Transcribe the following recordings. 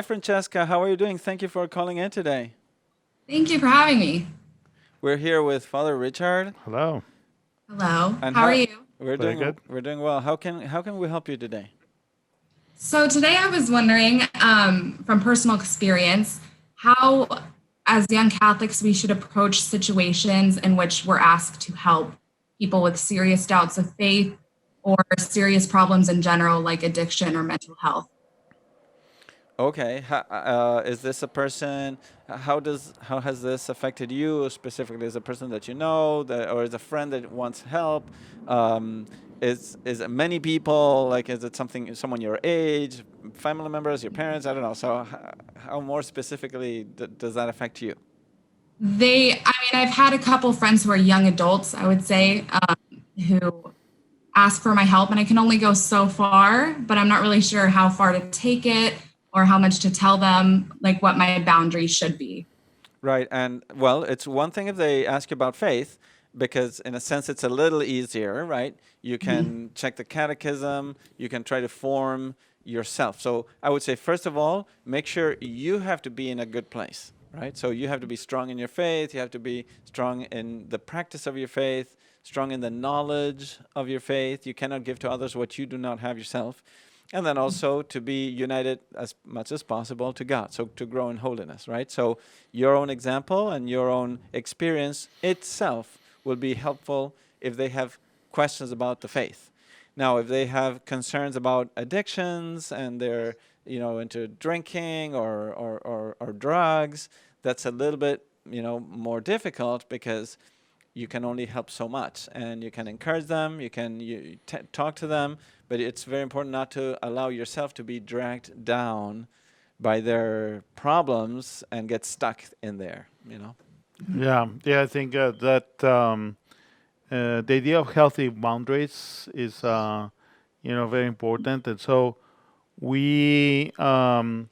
Francesca. How are you doing? Thank you for calling in today. Thank you for having me. We're here with Father Richard, Hello. Hello. and How are how you? Very good. we're doing well. How can we help you today? So today I was wondering, from personal experience, how, as young Catholics, we should approach situations in which we're asked to help people with serious doubts of faith or serious problems in general, like addiction or mental health. Okay. Is this a person? How has this affected you specifically? Is a person that you know, or is a friend that wants help? Um, is it many people? Like, is it someone your age, family members, your parents? I don't know. So, how more specifically does that affect you? I've had a couple friends who are young adults, I would say, who ask for my help, and I can only go so far, but I'm not really sure how far to take it or how much to tell them, like what my boundaries should be. Right. And well, it's one thing if they ask you about faith, because in a sense it's a little easier, right? You can check the catechism, you can try to form yourself. So I would say, first of all, make sure you have to be in a good place, right? So you have to be strong in your faith, you have to be strong in the practice of your faith, strong in the knowledge of your faith. You cannot give to others what you do not have yourself. And then also to be united as much as possible to God, so to grow in holiness, right? So your own example and your own experience itself will be helpful if they have questions about the faith. Now, if they have concerns about addictions and they're into drinking or drugs, that's a little bit more difficult because you can only help so much, and you can encourage them, talk to them, but it's very important not to allow yourself to be dragged down by their problems and get stuck in there. Yeah. I think that the idea of healthy boundaries is, very important, and so we um,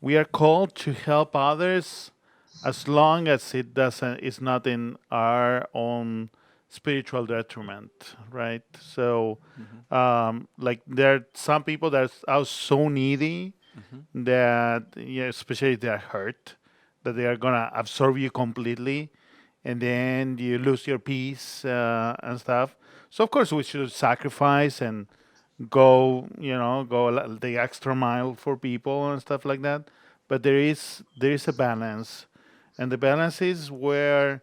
we are called to help others as long as it's not in our own spiritual detriment, right? So, Hmm. like there are some people that are so needy Hmm. that, especially if they are hurt, that they are gonna absorb you completely, and then you lose your peace and stuff. So of course we should sacrifice and go the extra mile for people and stuff like that. But there is a balance, and the balance is where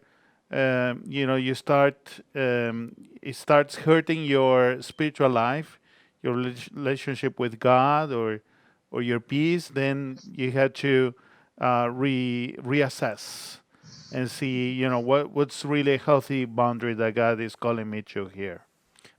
you start it starts hurting your spiritual life, your relationship with God, or your peace. Then you have to reassess and see what's really a healthy boundary that God is calling me to here.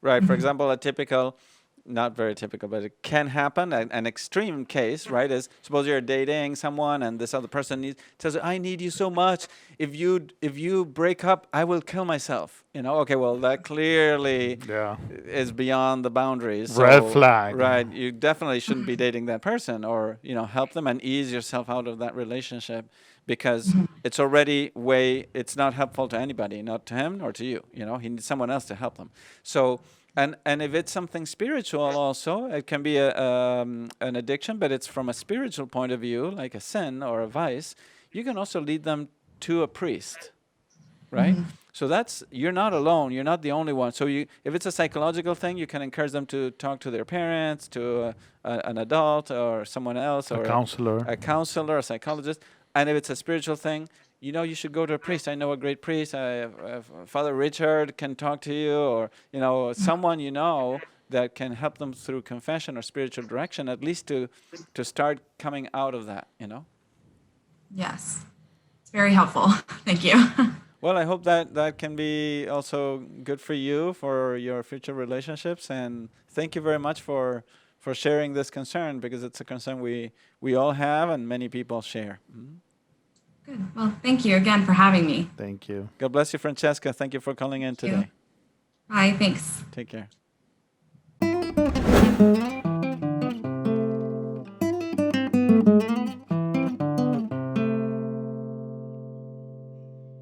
Right. For example, a typical, not very typical, but it can happen. An extreme case, right, is suppose you're dating someone and this other person says, "I need you so much. If you break up, I will kill myself." Okay, well, that clearly Yeah. is beyond the boundaries. Red So, flag. right, you definitely shouldn't be dating that person, or help them and ease yourself out of that relationship, because it's not helpful to anybody, not to him nor to you. He needs someone else to help them. So, and if it's something spiritual also, it can be an addiction, but it's from a spiritual point of view, like a sin or a vice. You can also lead them to a priest, right? So you're not alone. You're not the only one. So if it's a psychological thing, you can encourage them to talk to their parents, to an adult or someone else, A or counselor. a counselor, a psychologist. And if it's a spiritual thing, you should go to a priest. I know a great priest. Father Richard can talk to you, or someone that can help them through confession or spiritual direction, at least to start coming out of that. Yes, it's very helpful. Thank you. Well, I hope that can be also good for you for your future relationships, and thank you very much for sharing this concern, because it's a concern we all have and many people share. Mhm. Good. Well, thank you again for having me. Thank you. God bless you, Francesca. Thank you for calling in Thank you. today. Bye. Thanks. Take care.